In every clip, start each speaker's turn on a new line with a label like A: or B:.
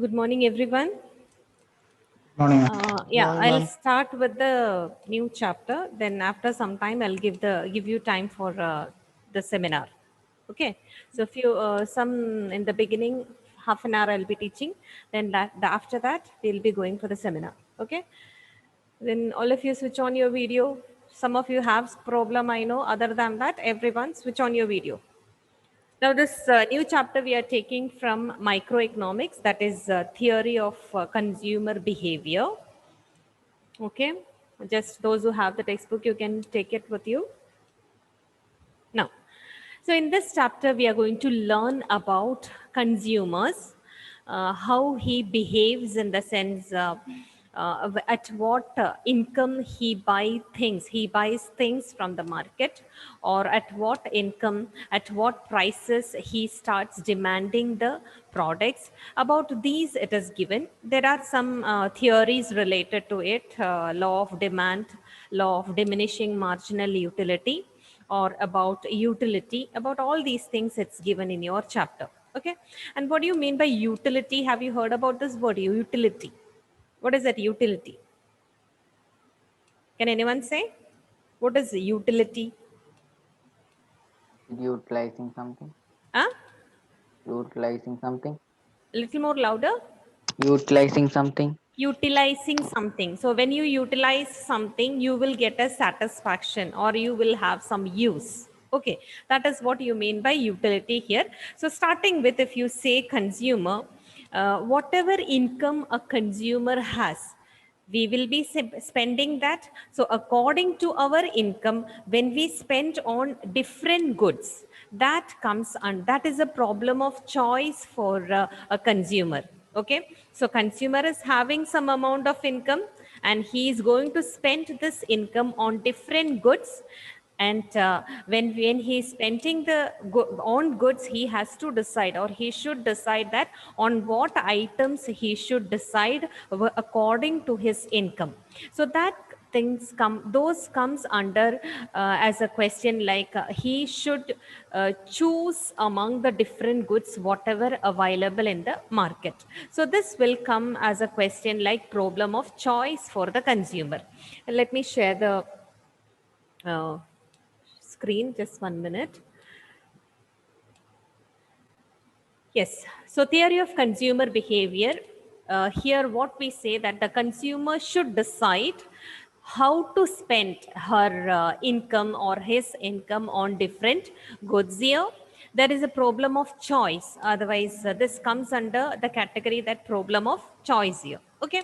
A: Good morning, everyone.
B: Morning, ma'am.
A: Yeah,
C: Morning,
A: I'll
C: ma'am.
A: start with the new chapter. Then after some time, I'll give you time for the seminar. Okay. So if you some in the beginning, half an hour I'll be teaching. Then after that, we'll be going for the seminar. Okay. Then all of you switch on your video. Some of you have problem, I know. Other than that, everyone switch on your video. Now, this new chapter we are taking from microeconomics, that is theory of consumer behavior. Okay, just those who have the textbook, you can take it with you. Now, so in this chapter, we are going to learn about consumers, how he behaves in the sense at what income he buys things from the market, or at what income, at what prices he starts demanding the products. About these, it is given. There are some theories related to it: law of demand, law of diminishing marginal utility, or about utility. About all these things, it's given in your chapter. Okay. And what do you mean by utility? Have you heard about this word, utility? What is that, utility? Can anyone say what is utility?
C: Utilizing something.
A: Huh?
C: Utilizing something.
A: A little more louder.
C: Utilizing something.
A: Utilizing something. So when you utilize something, you will get a satisfaction, or you will have some use. Okay, that is what you mean by utility here. So starting with, if you say consumer, whatever income a consumer has, we will be spending that. So according to our income, when we spend on different goods, that comes, and that is a problem of choice for a consumer. Okay, so consumer is having some amount of income, and he is going to spend this income on different goods. And when he is spending the on goods, he has to decide, or he should decide, that on what items he should decide according to his income. So that things those comes under as a question, like he should choose among the different goods whatever available in the market. So this will come as a question like problem of choice for the consumer. Let me share the uh, screen, just 1 minute. Yes, so theory of consumer behavior. Here, what we say, that the consumer should decide how to spend her income or his income on different goods. Here, there is a problem of choice. Otherwise, this comes under the category that problem of choice here. Okay,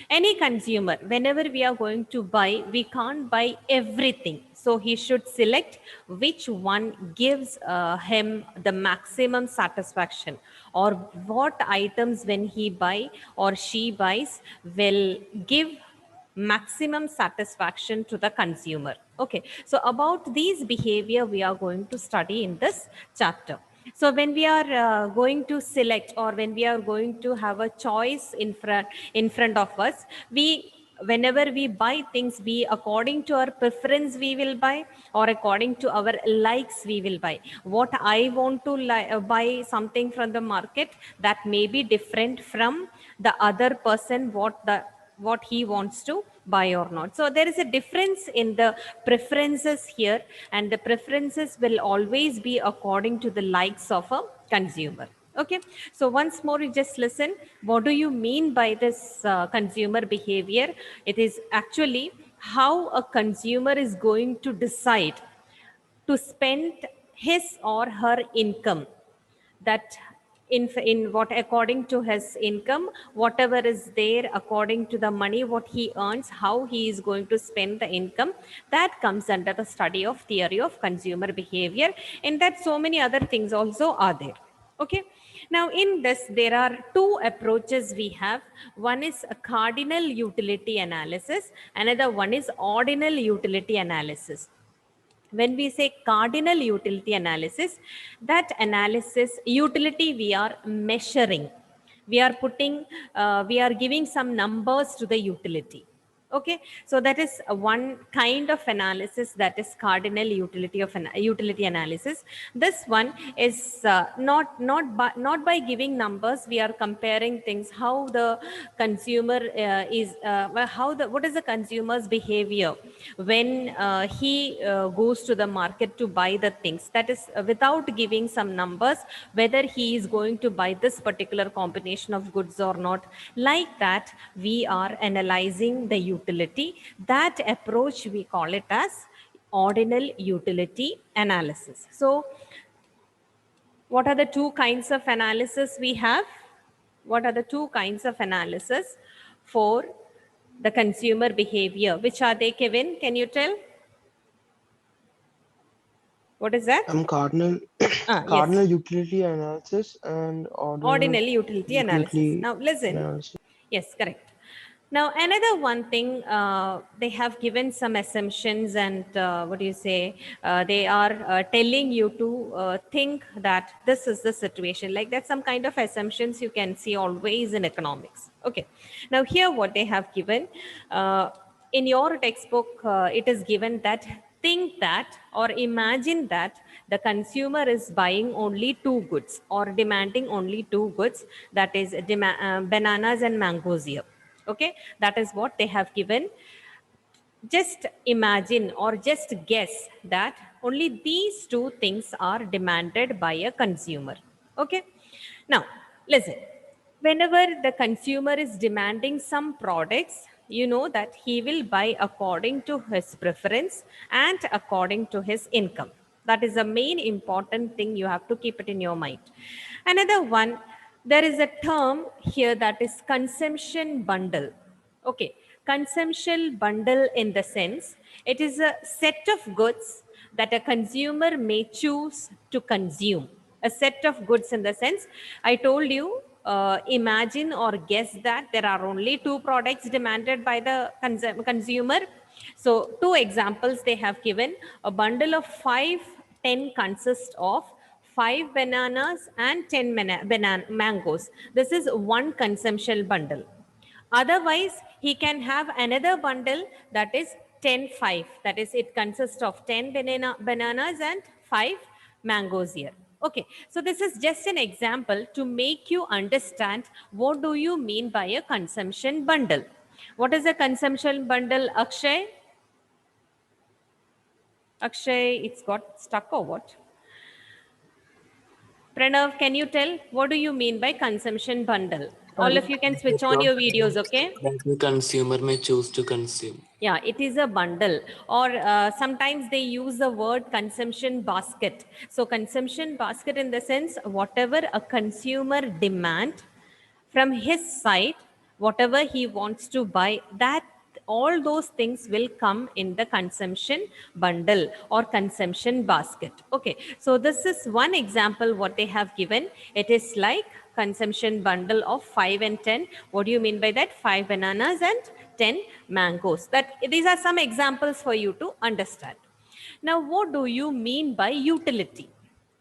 A: any consumer, whenever we are going to buy, we can't buy everything. So he should select which one gives him the maximum satisfaction, or what items when he buy or she buys will give maximum satisfaction to the consumer. Okay, so about these behavior we are going to study in this chapter. So when we are going to select, or when we are going to have a choice in front of us, we, whenever we buy things, we, according to our preference we will buy, or according to our likes we will buy. What I want to buy something from the market, that may be different from the other person, what he wants to buy or not. So there is a difference in the preferences here, and the preferences will always be according to the likes of a consumer. Okay, so once more, you just listen. What do you mean by this consumer behavior? It is actually how a consumer is going to decide to spend his or her income, that in what, according to his income, whatever is there, according to the money what he earns, how he is going to spend the income. That comes under the study of theory of consumer behavior. In that, so many other things also are there. Okay, now in this there are two approaches we have. One is a cardinal utility analysis, another one is ordinal utility analysis. When we say cardinal utility analysis, that analysis utility we are measuring, we are putting we are giving some numbers to the utility. Okay, so that is one kind of analysis, that is cardinal utility of utility analysis. This one is not by giving numbers. We are comparing things, how the consumer what is the consumer's behavior when he goes to the market to buy the things. That is without giving some numbers, whether he is going to buy this particular combination of goods or not. Like that, we are analyzing the utility. That approach, we call it as ordinal utility analysis. So what are the two kinds of analysis we have? What are the two kinds of analysis for the consumer behavior? Which are they, Kevin? Can you tell? What is that?
B: Cardinal
A: Yes,
B: cardinal utility analysis and ordinal
A: ordinal utility analysis.
B: utility
A: Now listen.
B: analysis.
A: Yes, correct. Now, another one thing, they have given some assumptions, and what do you say? They are telling you to think that this is the situation. Like that's some kind of assumptions you can see always in economics. Okay. Now, here what they have given in your textbook, it is given that think that or imagine that the consumer is buying only two goods or demanding only two goods, that is bananas and mangoes here. Okay, that is what they have given. Just imagine or just guess that only these two things are demanded by a consumer. Okay, now listen, whenever the consumer is demanding some products, you know that he will buy according to his preference and according to his income. That is the main important thing, you have to keep it in your mind. Another one, there is a term here that is consumption bundle. Okay, consumption bundle in the sense it is a set of goods that a consumer may choose to consume. A set of goods in the sense, I told you, imagine or guess that there are only two products demanded by the consumer. So, two examples they have given. A bundle of 5 10 consists of 5 bananas and 10 mangoes. This is one consumption bundle. Otherwise, he can have another bundle that is 10 5. That is, it consists of 10 bananas and 5 mangoes here. Okay, so this is just an example to make you understand what do you mean by a consumption bundle. What is a consumption bundle, Akshay? Akshay, it's got stuck or what? Pranav, can you tell what do you mean by consumption bundle? All of you can switch on your videos, okay?
D: That the consumer may choose to consume.
A: Yeah, it is a bundle, or sometimes they use the word consumption basket. So, consumption basket in the sense whatever a consumer demand from his side, whatever he wants to buy, that all those things will come in the consumption bundle or consumption basket. Okay, so this is one example what they have given. It is like consumption bundle of 5 and 10. What do you mean by that? 5 bananas and 10 mangoes. That these are some examples for you to understand. Now, what do you mean by utility?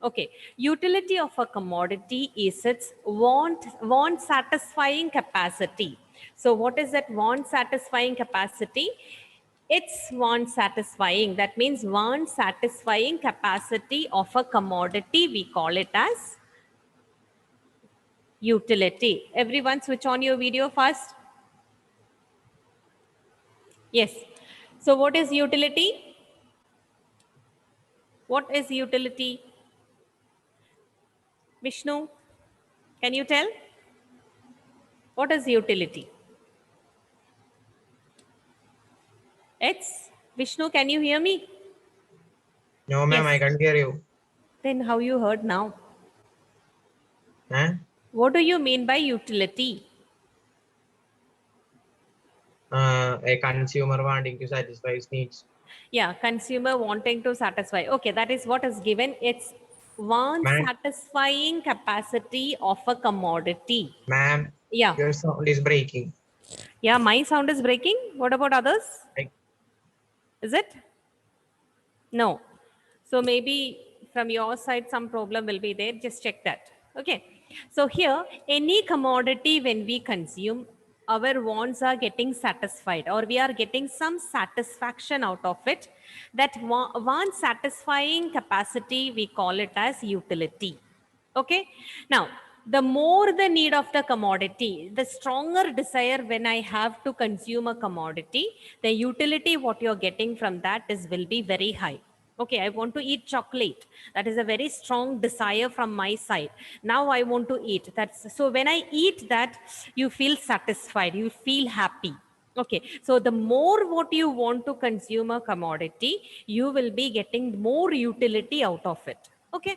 A: Okay, utility of a commodity is its want satisfying capacity. So, what is that want satisfying capacity? It's want satisfying. That means want satisfying capacity of a commodity. We call it as utility. Everyone, switch on your video first. Yes. So, what is utility? What is utility? Vishnu, can you tell? What is utility? It's Vishnu, can you hear me?
E: No, ma'am,
A: Yes.
E: I can't hear you.
A: Then how you heard now?
E: Huh?
A: What do you mean by utility?
E: A consumer wanting to satisfy his needs.
A: Yeah, consumer wanting to satisfy. Okay, that is what is given. It's want
E: Ma'am.
A: satisfying capacity of a commodity.
E: Ma'am,
A: Yeah.
E: your sound is breaking.
A: Yeah, my sound is breaking. What about others?
E: Like,
A: Is it? No. So maybe from your side some problem will be there. Just check that. Okay. So here, any commodity when we consume, our wants are getting satisfied, or we are getting some satisfaction out of it. That want satisfying capacity, we call it as utility. Okay. Now, the more the need of the commodity, the stronger desire when I have to consume a commodity, the utility what you're getting from that is will be very high. Okay, I want to eat chocolate. That is a very strong desire from my side. Now I want to eat. That's so when I eat that, you feel satisfied, you feel happy. Okay, so the more what you want to consume a commodity, you will be getting more utility out of it. Okay,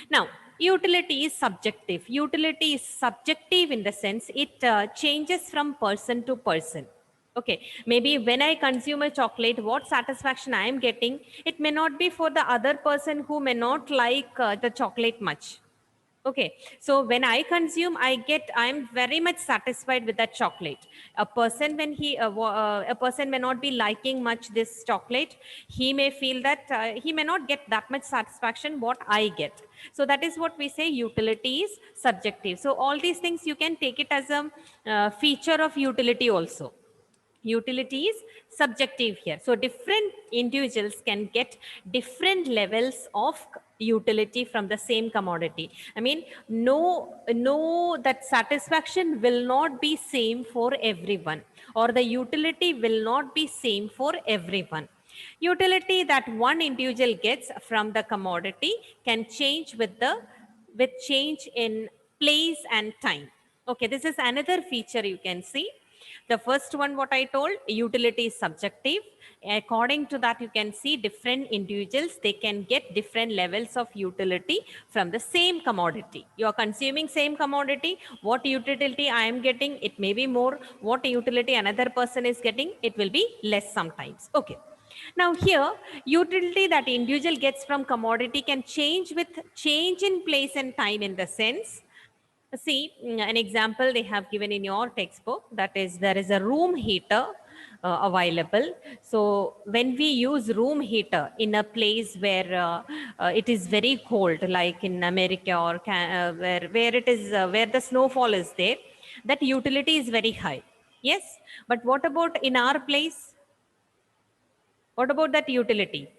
A: now utility is subjective. Utility is subjective in the sense it changes from person to person. Okay, maybe when I consume a chocolate, what satisfaction I am getting, it may not be for the other person who may not like the chocolate much. Okay, so when I consume, I'm very much satisfied with that chocolate. A person when a person may not be liking much this chocolate, he may feel that he may not get that much satisfaction what I get. So that is what we say utility is subjective. So all these things you can take it as a feature of utility also. Utility is subjective here. So different individuals can get different levels of utility from the same commodity. I mean, no, that satisfaction will not be same for everyone, or the utility will not be same for everyone. Utility that one individual gets from the commodity can change with change in place and time. Okay, this is another feature you can see. The first one, what I told, utility is subjective. According to that, you can see different individuals, they can get different levels of utility from the same commodity. You are consuming same commodity. What utility I am getting, it may be more. What utility another person is getting, it will be less sometimes. Okay. Now here, utility that individual gets from commodity can change with change in place and time in the sense. See, an example they have given in your textbook, that is there is a room heater available. So when we use room heater in a place where it is very cold, like in America or where it is where the snowfall is there, that utility is very high. Yes, but what about in our place? What about that utility?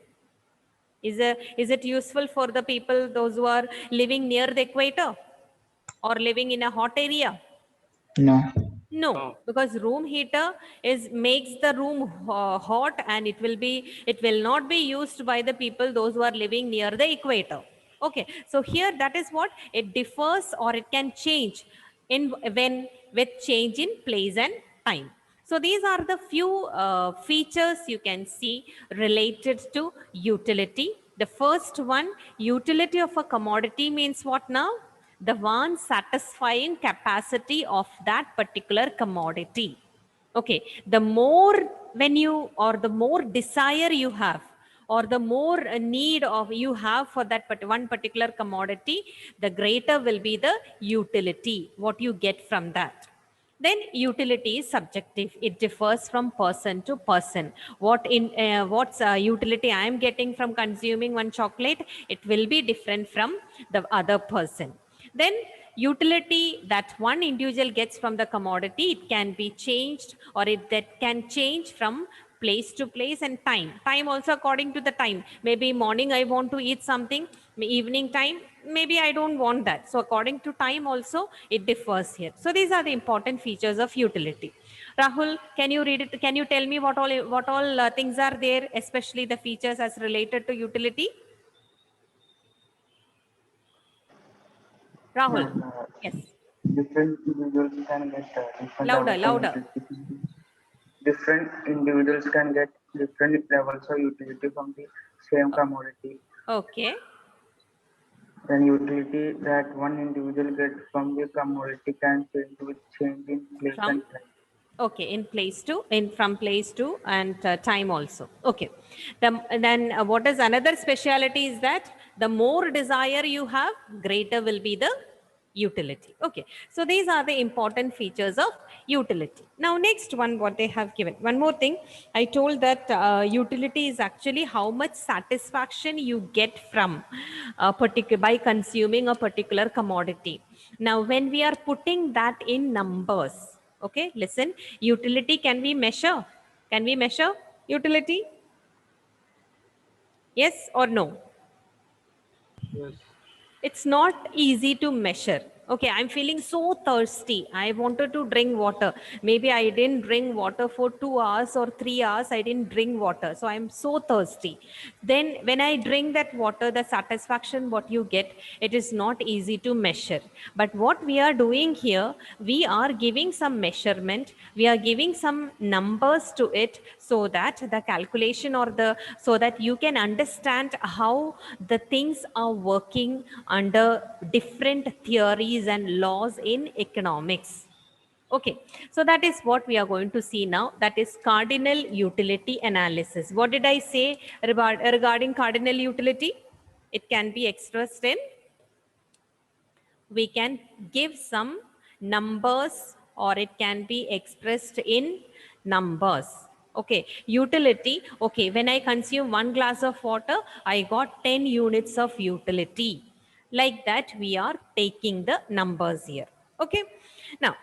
A: Is it useful for the people, those who are living near the equator or living in a hot area?
F: No.
A: No, because room heater makes the room hot, and it will not be used by the people those who are living near the equator. Okay, so here that is what it differs, or it can change in when with change in place and time. So these are the few features you can see related to utility. The first one, utility of a commodity means what now? The one satisfying capacity of that particular commodity. Okay, the more when you, or the more desire you have, or the more need of you have for that one particular commodity, the greater will be the utility, what you get from that. Then utility is subjective. It differs from person to person. What's utility I am getting from consuming one chocolate, it will be different from the other person. Then utility that one individual gets from the commodity, it can be changed, or that can change from place to place and time also according to the time. Maybe morning I want to eat something, evening time maybe I don't want that. So according to time also it differs here. So these are the important features of utility. Rahul, can you read it? Can you tell me what all things are there, especially the features as related to utility? Rahul, yes.
F: Different individuals can get different
A: Louder,
F: levels of
A: louder.
F: utility. Different individuals can get different levels of utility from the same commodity.
A: Okay.
F: Then utility that one individual gets from the commodity can change with change in place
A: From?
F: and time.
A: Okay, from place to and time also. Okay. Then what is another speciality is that the more desire you have, greater will be the utility. Okay. So these are the important features of utility. Now next one, what they have given. One more thing, I told that utility is actually how much satisfaction you get from by consuming a particular commodity. Now when we are putting that in numbers, Okay, listen. Utility, can we measure? Can we measure utility? Yes or no?
B: Yes.
A: It's not easy to measure. Okay, I'm feeling so thirsty. I wanted to drink water. Maybe I didn't drink water for 2 hours or 3 hours. I didn't drink water. So I'm so thirsty. Then when I drink that water, the satisfaction what you get, it is not easy to measure. But what we are doing here, we are giving some measurement. We are giving some numbers to it so that the calculation or so that you can understand how the things are working under different theories and laws in economics. Okay, so that is what we are going to see now. That is cardinal utility analysis. What did I say regarding cardinal utility? It can be expressed in, we can give some numbers, or it can be expressed in numbers. Okay, utility. Okay, when I consume 1 glass of water, I got 10 units of utility. Like that, we are taking the numbers here. Okay, now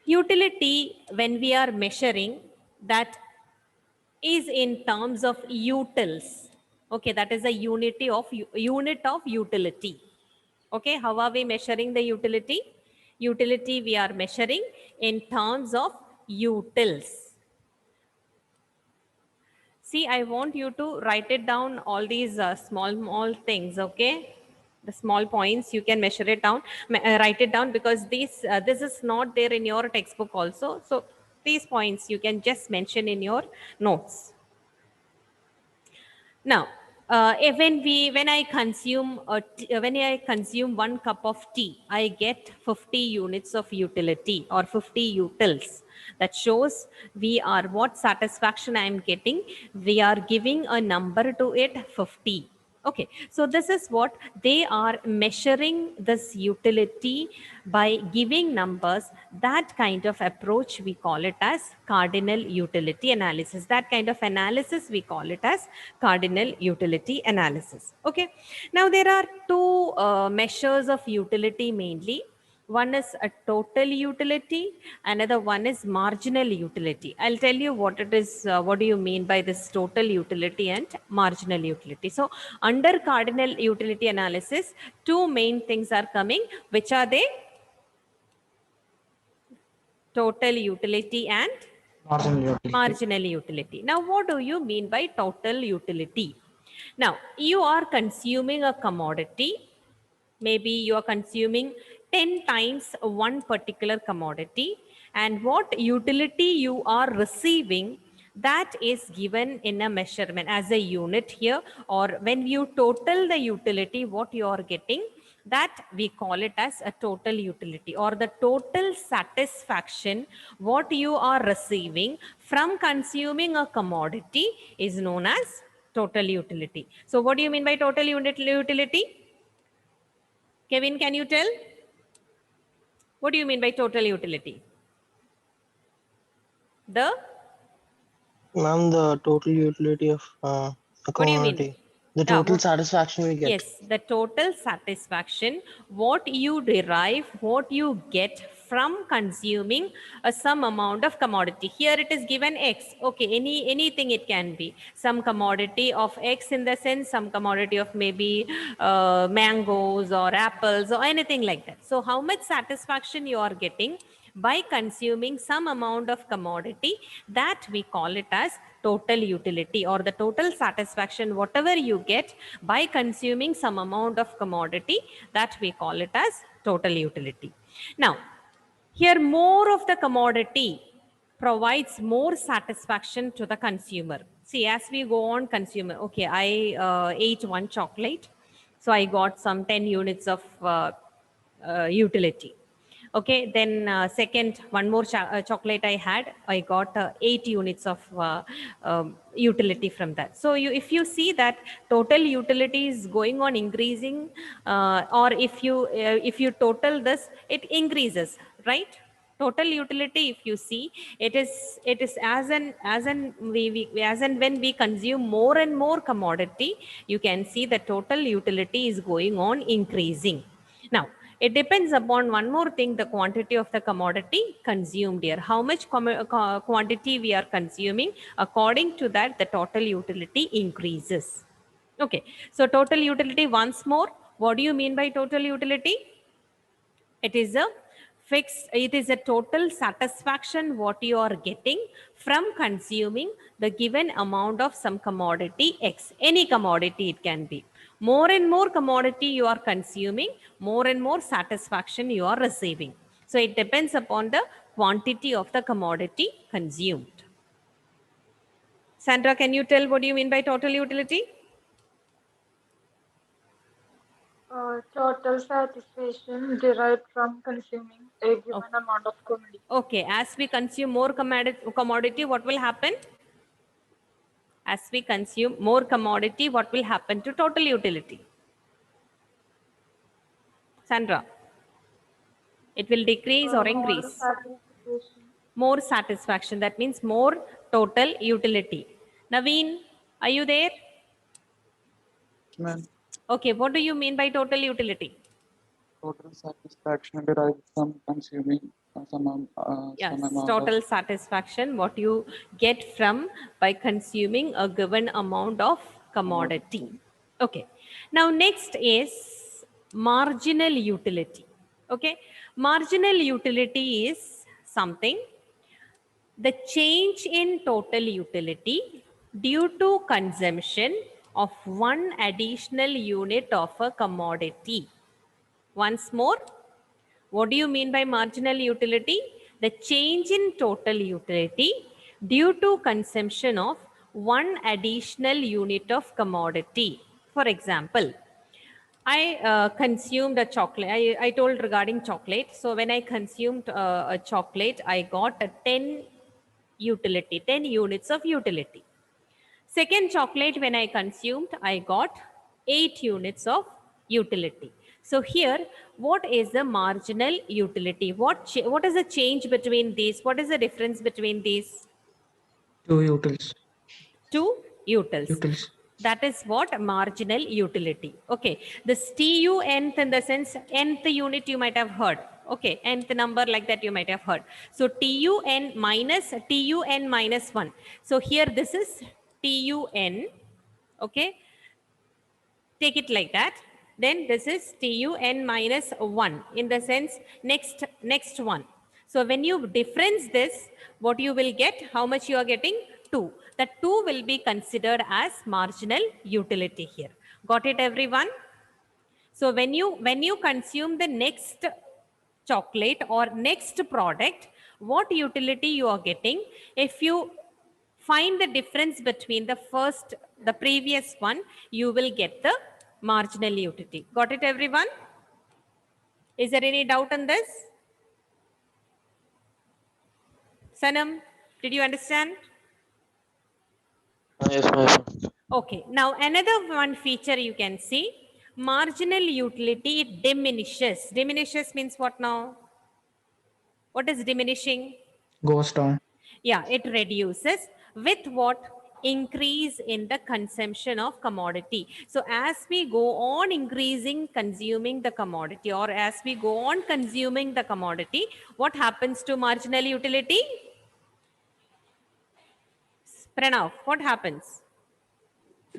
A: utility, when we are measuring, that is in terms of utils. Okay, that is a unit of utility. Okay, how are we measuring the utility? Utility we are measuring in terms of utils. See, I want you to write it down, all these small things, okay? The small points, you can measure it down, write it down, because this is not there in your textbook also. So these points you can just mention in your notes. Now, when I consume when I consume 1 cup of tea, I get 50 units of utility, or 50 utils. That shows we are, what satisfaction I am getting. We are giving a number to it, 50. Okay, so this is what they are measuring, this utility by giving numbers. That kind of approach, we call it as cardinal utility analysis. That kind of analysis, we call it as cardinal utility analysis. Okay, now there are two measures of utility mainly. One is a total utility, another one is marginal utility. I'll tell you what it is, what do you mean by this total utility and marginal utility. So under cardinal utility analysis, two main things are coming. Which are they? Total utility and marginal utility. Now, what do you mean by total utility? Now, you are consuming a commodity. Maybe you are consuming 10 times one particular commodity, and what utility you are receiving, that is given in a measurement as a unit here. Or when you total the utility, what you are getting, that we call it as a total utility, or the total satisfaction what you are receiving from consuming a commodity is known as total utility. So what do you mean by total utility? Kevin, can you tell? What do you mean by total utility? The
B: Ma'am, the total utility of a
A: What do you mean?
B: commodity. The
A: Yeah,
B: total satisfaction we get.
A: yes, the total satisfaction, what you derive, what you get from consuming some amount of commodity. Here it is given X. Okay, anything it can be. Some commodity of X, in the sense, some commodity of maybe mangoes or apples or anything like that. So how much satisfaction you are getting by consuming some amount of commodity, that we call it as total utility, or the total satisfaction whatever you get by consuming some amount of commodity, that we call it as total utility. Now, here more of the commodity provides more satisfaction to the consumer. See, as we go on consumer, okay, I ate one chocolate, so I got some 10 units of utility. Okay, then second, one more chocolate I had, I got 8 units of utility from that. So if you see that total utility is going on increasing, or if you total this, it increases, right? Total utility, if you see, it is as and when we consume more and more commodity, you can see the total utility is going on increasing. Now, It depends upon one more thing, the quantity of the commodity consumed here. How much quantity we are consuming, according to that, the total utility increases. Okay, so total utility once more. What do you mean by total utility? It is a it is a total satisfaction what you are getting from consuming the given amount of some commodity X. Any commodity it can be. More and more commodity you are consuming, more and more satisfaction you are receiving. So it depends upon the quantity of the commodity consumed. Sandra, can you tell what do you mean by total utility?
G: Total satisfaction derived from consuming a given amount of commodity.
A: Okay, as we consume more commodity, what will happen? As we consume more commodity, what will happen to total utility? Sandra, it will decrease or
G: More
A: increase?
G: satisfaction.
A: More satisfaction, that means more total utility. Naveen, are you there?
H: Ma'am,
A: Okay, what do you mean by total utility?
H: total satisfaction derived from consuming
A: Yes,
H: some amount
A: total
H: of
A: satisfaction, what you get from by consuming a given amount of commodity. Okay, now next is marginal utility. Okay, marginal utility is something, the change in total utility due to consumption of one additional unit of a commodity. Once more, what do you mean by marginal utility? The change in total utility due to consumption of one additional unit of commodity. For example, I consumed a chocolate. I told regarding chocolate. So when I consumed a chocolate, I got a 10 utility, 10 units of utility. Second chocolate, when I consumed, I got 8 units of utility. So here, what is the marginal utility? What is the change between these? What is the difference between these?
E: 2 utils.
A: 2 utils. That is what marginal utility. Okay, this TU nth in the sense nth unit you might have heard. Okay, nth number like that you might have heard. So TUN minus 1. So here this is TUN. Okay, take it like that. Then this is TUN minus 1 in the sense next one. So when you difference this, what you will get, how much you are getting? 2. That 2 will be considered as marginal utility here. Got it, everyone? So when you consume the next chocolate or next product, what utility you are getting? If you find the difference between the previous one, you will get the marginal utility. Got it, everyone? Is there any doubt on this? Sanam, did you understand?
B: Yes, ma'am.
A: Okay, now another one feature you can see, marginal utility, it diminishes. Diminishes means what now? What is diminishing?
E: Goes down.
A: Yeah, it reduces with what? Increase in the consumption of commodity. So as we go on increasing consuming the commodity, or as we go on consuming the commodity, what happens to marginal utility? Pranav, what happens?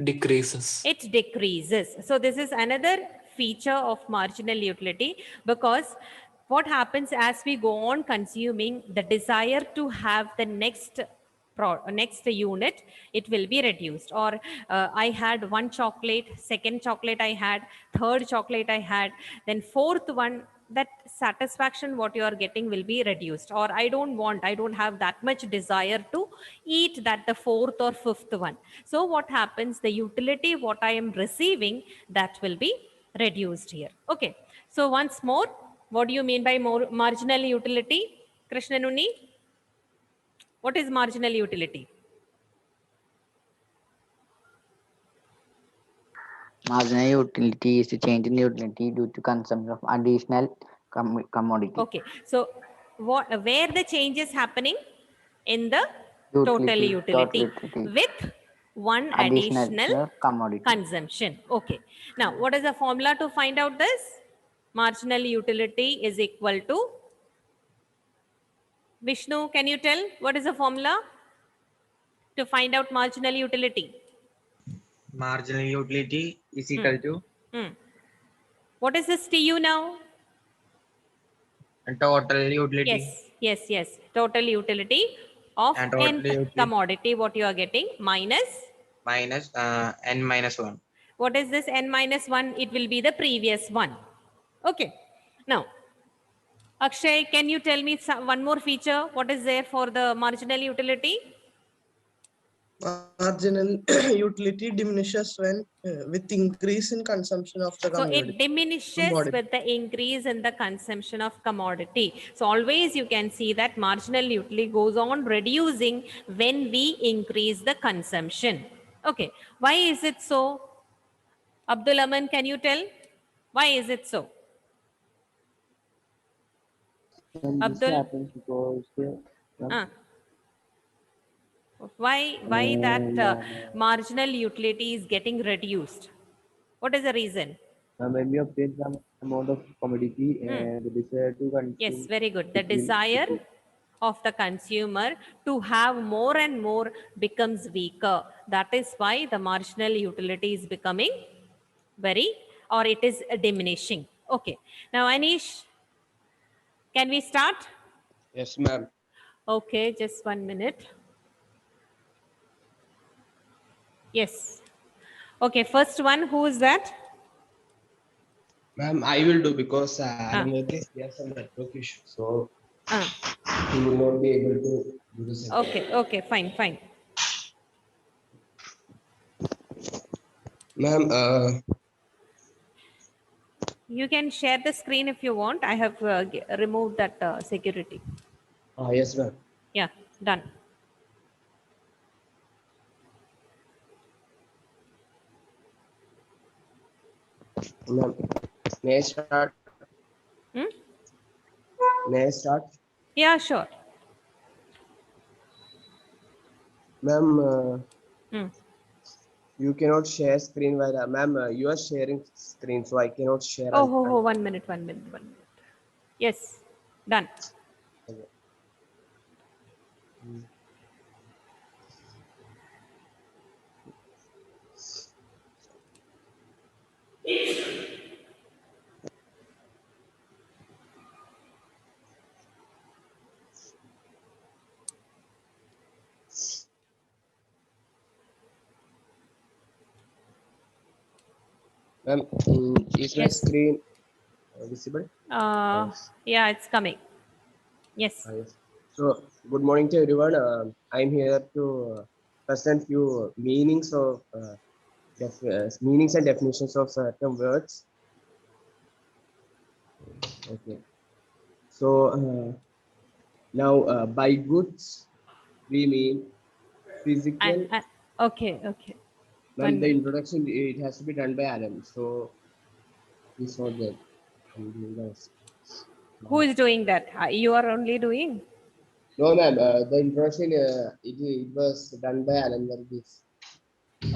D: Decreases.
A: It decreases. So this is another feature of marginal utility, because what happens as we go on consuming, the desire to have the next unit, it will be reduced. Or I had one chocolate, second chocolate I had, third chocolate I had, then fourth one, that satisfaction what you are getting will be reduced. Or I don't have that much desire to eat that the fourth or fifth one. So what happens, the utility what I am receiving, that will be reduced here. Okay, so once more, what do you mean by marginal utility? Krishnanuni, what is marginal utility?
C: Marginal utility is the change in utility due to consumption of additional commodity.
A: Okay, so where the change is happening? In the total utility with one additional
C: commodity
A: consumption. Okay, now what is the formula to find out this? Marginal utility is equal to, Vishnu, can you tell what is the formula to find out marginal utility?
E: Marginal utility is
A: Hmm.
E: equal to
A: Hmm. What is this TU now?
E: total utility
A: Yes. Total utility of
E: and total
A: nth
E: utility
A: commodity, what you are getting, minus,
E: minus n minus 1.
A: what is this n minus 1? It will be the previous one. Okay. Now, Akshay, can you tell me one more feature? What is there for the marginal utility?
I: Marginal utility diminishes when with increase in consumption of the
A: So
I: commodity.
A: it diminishes
I: Commodity.
A: with the increase in the consumption of commodity. So always you can see that marginal utility goes on reducing when we increase the consumption. Okay. Why is it so? Abdul Aman, can you tell? Why is it so?
B: And this
A: Abdul?
B: happens because
A: Uh, why that marginal utility is getting reduced? What is the reason?
B: when we obtain some amount of commodity and the desire to
A: Yes,
B: consume,
A: very good. The
B: it will
A: desire of the consumer to have more and more becomes weaker. That is why the marginal utility is becoming very, or it is diminishing. Okay. Now, Anish, can we start?
J: Yes, ma'am.
A: Okay, just 1 minute. Yes. Okay, first one, who is that?
J: Ma'am, I will do because
A: Ah.
J: I'm working here some network issue, so
A: Ah.
J: he will not be able to do the same.
A: Okay, fine.
J: Ma'am,
A: You can share the screen if you want. I have removed that security.
J: yes, ma'am.
A: Yeah, done.
J: Ma'am, may I start?
A: Hmm?
J: May I start?
A: Yeah, sure.
J: Ma'am,
A: Hmm.
J: you cannot share screen while, ma'am, you are sharing screen, so I cannot share.
A: Oh, 1 minute. Yes, done.
J: Ma'am, is my
A: Yes.
J: screen visible?
A: Yeah, it's coming. Yes.
J: Yes. So, good morning to everyone. I'm here to present few meanings of meanings and definitions of certain words. Okay. So now by goods we mean physical.
A: Okay.
J: Well,
A: 1
J: the
A: minute.
J: introduction it has to be done by Adam. So he's not there. I'm doing this.
A: Who is doing that? You are only doing?
J: No, ma'am. The introduction it was done by Alan Varghese.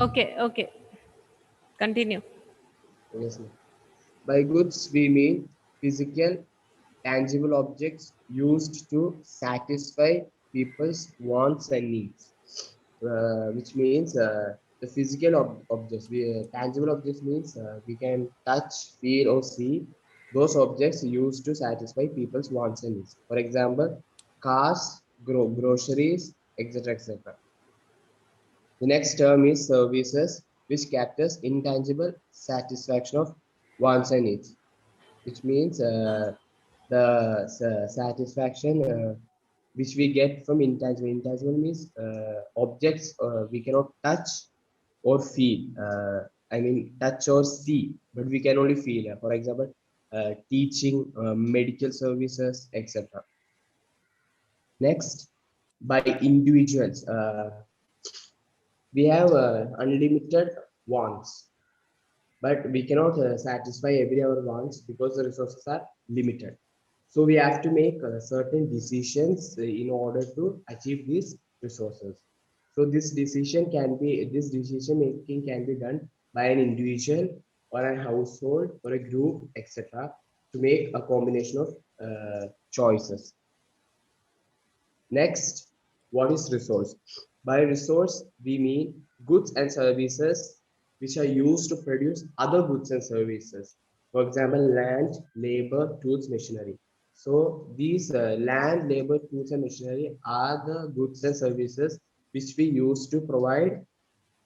A: Okay. Continue.
J: Yes, ma'am. By goods we mean physical, tangible objects used to satisfy people's wants and needs, which means the physical objects. Tangible objects means we can touch, feel, or see those objects used to satisfy people's wants and needs. For example, cars, groceries, etc., etc. The next term is services, which captures intangible satisfaction of wants and needs, which means the satisfaction which we get from intangible. Intangible means objects we cannot touch or feel. I mean, touch or see, but we can only feel. For example, teaching, medical services, etc. Next, by individuals, we have unlimited wants, but we cannot satisfy every our wants because the resources are limited. So we have to make certain decisions in order to achieve these resources. So this decision making can be done by an individual or a household or a group, etc. to make a combination of choices. Next, what is resource? By resource, we mean goods and services which are used to produce other goods and services. For example, land, labor, tools, machinery. So these land, labor, tools, and machinery are the goods and services which we use to provide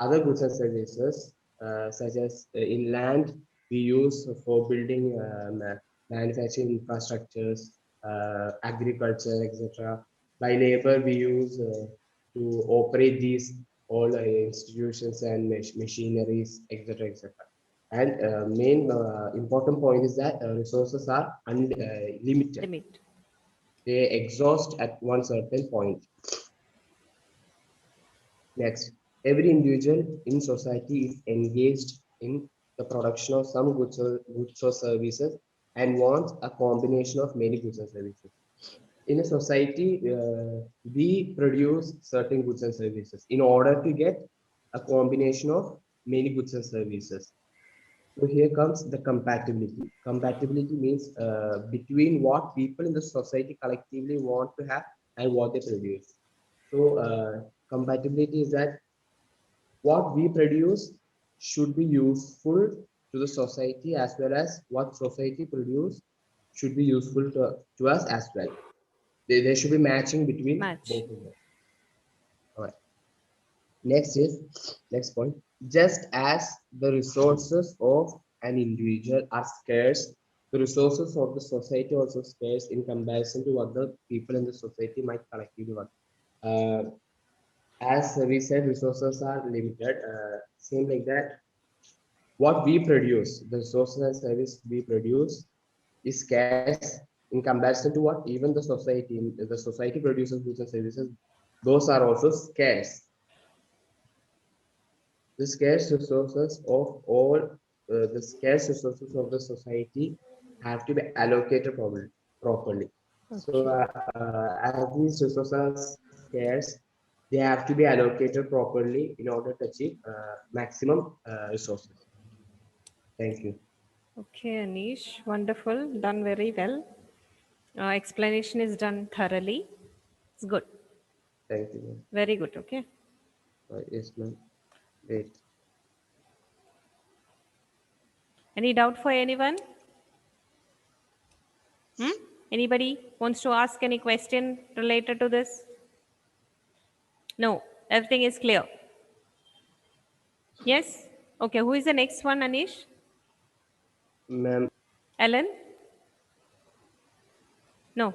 J: other goods and services, such as in land, we use for building manufacturing infrastructures, agriculture, etc. By labor, we use to operate these all institutions and machineries, etc., etc. And main important point is that resources are limited.
A: Limit.
J: They exhaust at one certain point. Next, every individual in society is engaged in the production of some goods or services and wants a combination of many goods and services. In a society, we produce certain goods and services in order to get a combination of many goods and services. So here comes the compatibility. Compatibility means between what people in the society collectively want to have and what they produce. So compatibility is that what we produce should be useful to the society as well as what society produce should be useful to us as well. There should be matching between
A: Match.
J: both of them. All right. Next point. Just as the resources of an individual are scarce, the resources of the society also scarce in comparison to what the people in the society might collectively want. As we said, resources are limited. Same like that, what we produce, the resources and service we produce is scarce in comparison to what even the society produces goods and services. Those are also scarce. The scarce resources of all, the scarce resources of the society have to be allocated properly. So as these resources are scarce, they have to be allocated properly in order to achieve maximum resources. Thank you.
A: Okay, Anish, wonderful, done very well. Explanation is done thoroughly. It's good,
J: Thank you, ma'am.
A: very good. Okay.
J: Yes, ma'am. Wait.
A: Any doubt for anyone? Anybody wants to ask any question related to this? No, everything is clear. Yes? Okay, who is the next one, Anish?
J: Ma'am,
A: Ellen? No.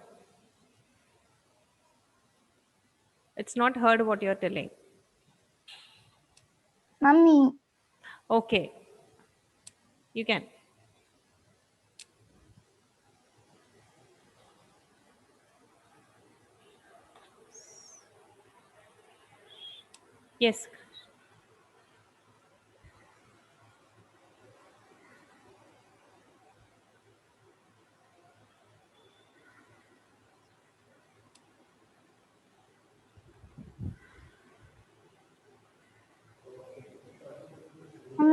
A: It's not heard what you're telling.
K: Mummy,
A: Okay. You can. Yes.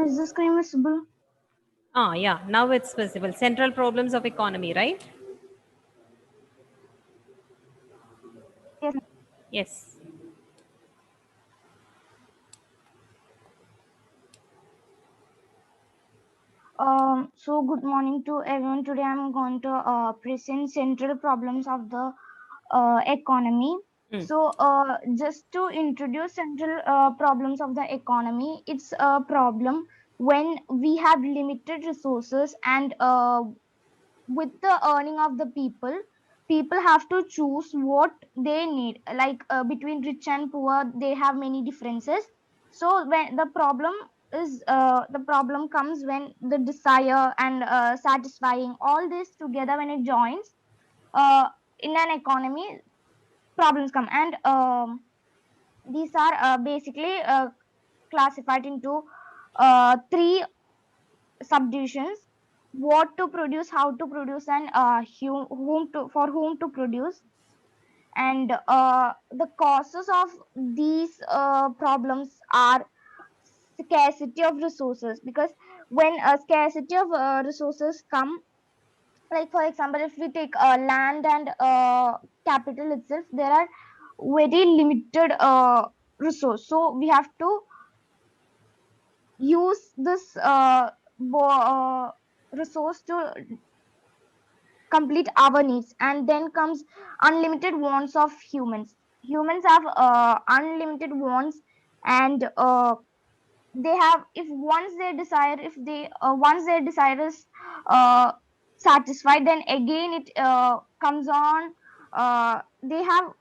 K: is the screen visible?
A: Ah, yeah, now it's visible. Central problems of economy, right?
K: Yes.
A: Yes.
K: So good morning to everyone. Today I'm going to present central problems of the economy. So just to introduce central problems of the economy, it's a problem when we have limited resources and with the earning of the people have to choose what they need, like between rich and poor they have many differences. So when the problem comes when the desire and satisfying all this together, when it joins in an economy, problems come. And these are basically classified into three subdivisions: what to produce, how to produce, and for whom to produce. And the causes of these problems are scarcity of resources, because when a scarcity of resources come, Like for example, if we take land and capital itself, there are very limited resource, so we have to use this resource to complete our needs. And then comes unlimited wants of humans. Humans have unlimited wants, and they have, if once their desire, if they once their desire is uh, satisfied, then again it comes on, they have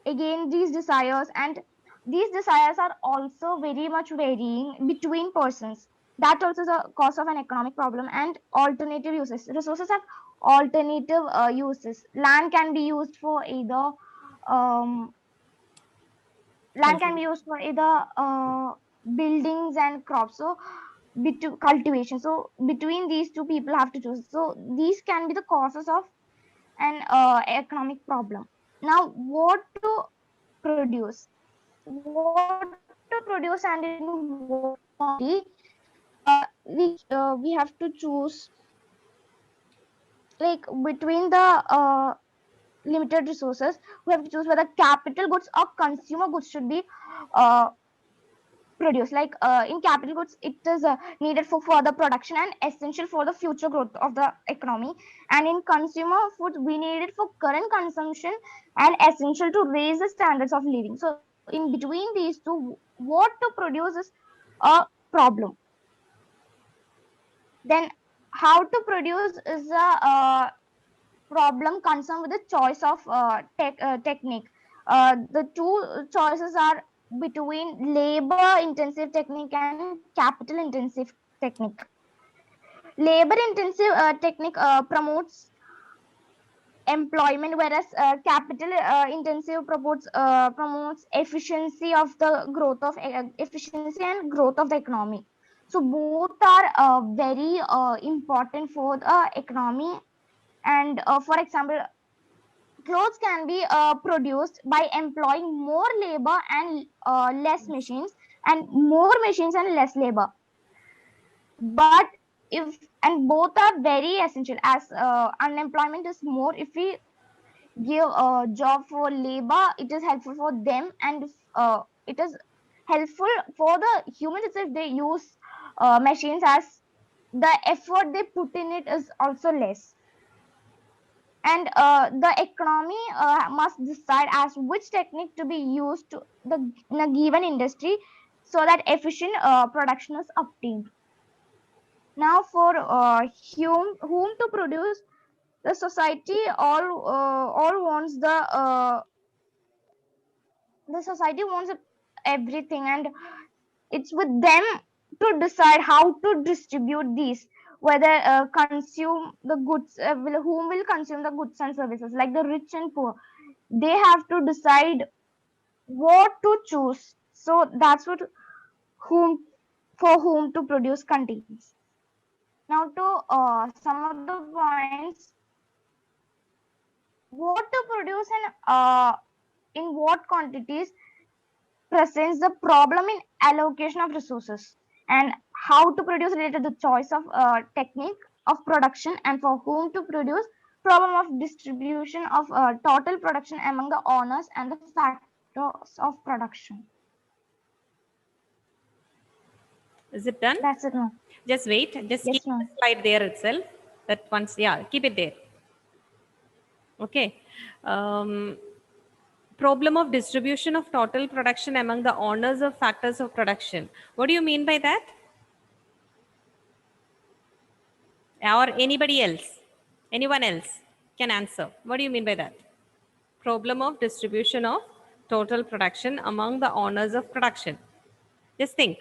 K: again these desires, and these desires are also very much varying between persons. That also is a cause of an economic problem. And alternative uses, resources have alternative uses. Land can be used for either um, land can be used for either buildings and crops, so cultivation. So between these two, people have to choose. So these can be the causes of an economic problem. Now, what to produce? What to produce and in what quantity? We have to choose, like between the limited resources, we have to choose whether capital goods or consumer goods should be uh, produced. Like in capital goods, it is needed for further production and essential for the future growth of the economy. And in consumer foods, we need it for current consumption and essential to raise the standards of living. So in between these two, what to produce is a problem. Then how to produce is a problem concerned with the choice of technique. The two choices are between labor intensive technique and capital intensive technique. Labor intensive technique promotes employment, whereas capital intensive promotes efficiency of the growth of efficiency and growth of the economy. So both are very important for the economy. And for example, clothes can be produced by employing more labor and less machines, and more machines and less labor. But if, and both are very essential, as unemployment is more. If we give a job for labor, it is helpful for them, and it is helpful for the humans itself. They use machines, as the effort they put in it is also less. And the economy must decide as which technique to be used to in a given industry, so that efficient production is obtained. Now, for whom to produce, the society all wants the society wants everything, and it's with them to decide how to distribute these, whether consume the goods, whom will consume the goods and services, like the rich and poor. They have to decide what to choose. So that's what whom for whom to produce contains. Now, to some of the points, what to produce and in what quantities presents the problem in allocation of resources, and how to produce related to the choice of technique of production, and for whom to produce, problem of distribution of total production among the owners and the factors of production.
A: Is it done?
K: That's it, ma'am.
A: Just wait. Just
K: Yes,
A: keep
K: ma'am.
A: the slide there itself. That once, yeah, keep it there. Okay. Problem of distribution of total production among the owners of factors of production. What do you mean by that? Or anybody else? Anyone else can answer. What do you mean by that? Problem of distribution of total production among the owners of production. Just think.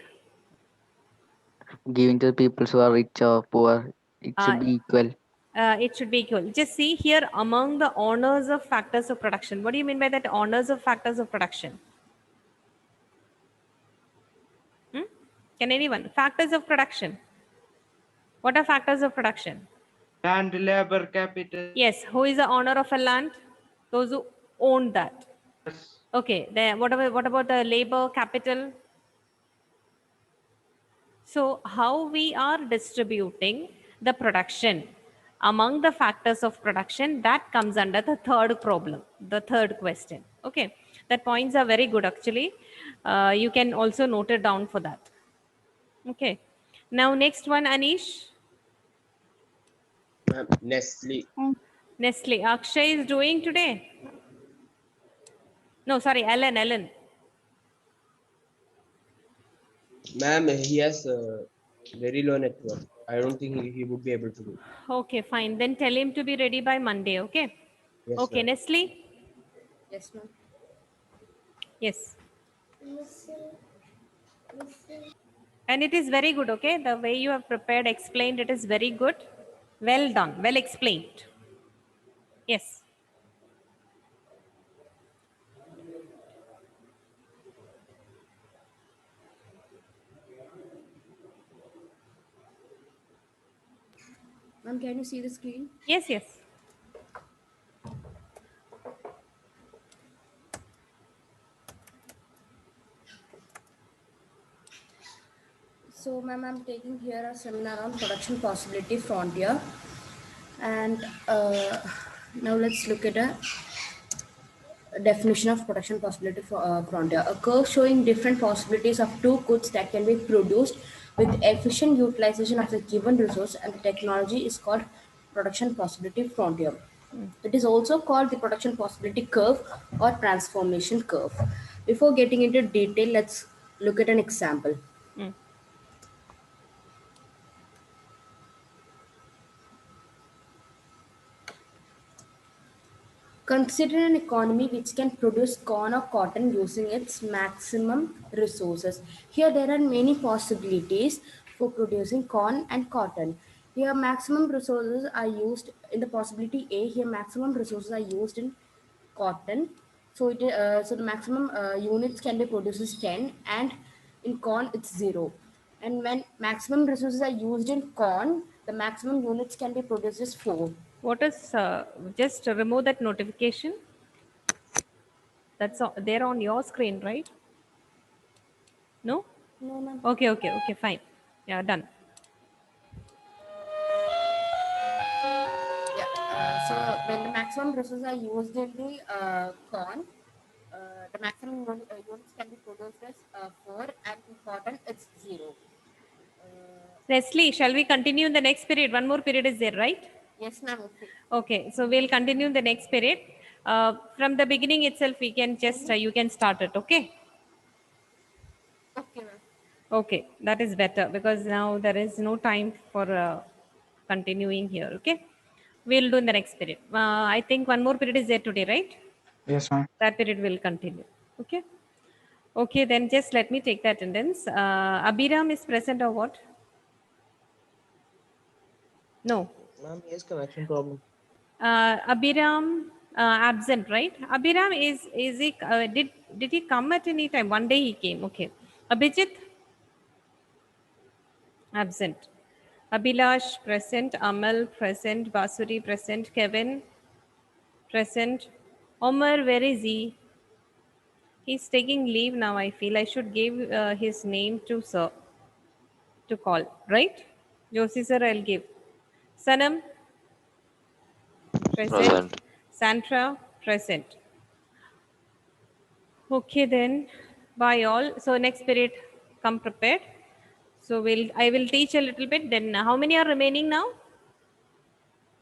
C: Giving to the people who are rich or poor, it should be equal.
A: It should be equal. Just see here, among the owners of factors of production. What do you mean by that, owners of factors of production? Can anyone? Factors of production. What are factors of production?
F: Land, labor, capital.
A: Yes. Who is the owner of a land? Those who own that.
F: Yes.
A: Okay. Then what about the labor, capital? So how we are distributing the production among the factors of production, that comes under the third problem, the third question. Okay, that points are very good actually. You can also note it down for that. Okay, now next one, Anish.
J: Ma'am, Nestle.
A: Nestle. Akshay is doing today. No, sorry, Ellen.
J: Ma'am, he has very low network. I don't think he would be able to do.
A: Okay, fine. Then tell him to be ready by Monday. Okay.
J: Yes,
A: Okay,
J: ma'am.
A: Nestle.
L: Yes, ma'am.
A: Yes. And it is very good. Okay, the way you have prepared, explained, it is very good. Well done. Well explained. Yes.
L: Ma'am, can you see the screen?
A: Yes, yes.
L: So, ma'am, I'm taking here a seminar on production possibility frontier. And now let's look at a definition of production possibility frontier. A curve showing different possibilities of two goods that can be produced with efficient utilization of the given resource and the technology is called production possibility frontier. It is also called the production possibility curve or transformation curve. Before getting into detail, let's look at an example. Consider an economy which can produce corn or cotton using its maximum resources. Here there are many possibilities for producing corn and cotton. Here maximum resources are used in the possibility A. Here maximum resources are used in cotton. So so the maximum units can be produced is 10 and in corn it's 0. And when maximum resources are used in corn, the maximum units can be produced is 4.
A: What is, just remove that notification. That's there on your screen, right? No?
L: No, ma'am.
A: Okay, fine. Yeah, done.
L: So when the maximum resources are used in the corn, the maximum units can be produced as 4 and in cotton it's 0.
A: Leslie, shall we continue in the next period? One more period is there, right?
L: Yes, ma'am. Okay.
A: Okay, so we'll continue in the next period. From the beginning itself, we can just, you can start it, okay?
L: Okay, ma'am.
A: Okay, that is better because now there is no time for continuing here, okay? We'll do in the next period. I think one more period is there today, right?
H: Yes, ma'am.
A: That period will continue, okay? Okay, then just let me take the attendance. Abhiram is present or what? No.
E: Ma'am, he has connection problem.
A: Abhiram absent, right? Abhiram is he did he come at any time? One day he came. Okay. Abhijit absent. Abhilash present. Amal present. Basuri present. Kevin present. Omar, where is he? He's taking leave now. I feel I should give his name to sir to call, right? Josie sir, I'll give. Sanam present. Sandra present. Okay then, bye all. So next period, come prepared. So I will teach a little bit. Then how many are remaining now?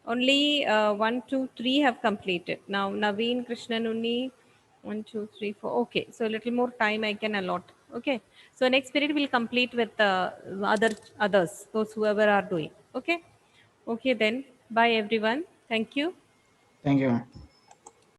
A: Only 1, 2, 3 have completed. Now Naveen, Krishnan, Unni, 1, 2, 3, 4. Okay, so a little more time I can allot. Okay, so next period will complete with others, those whoever are doing. Okay, okay then. Bye everyone. Thank you.
H: Thank you, ma'am.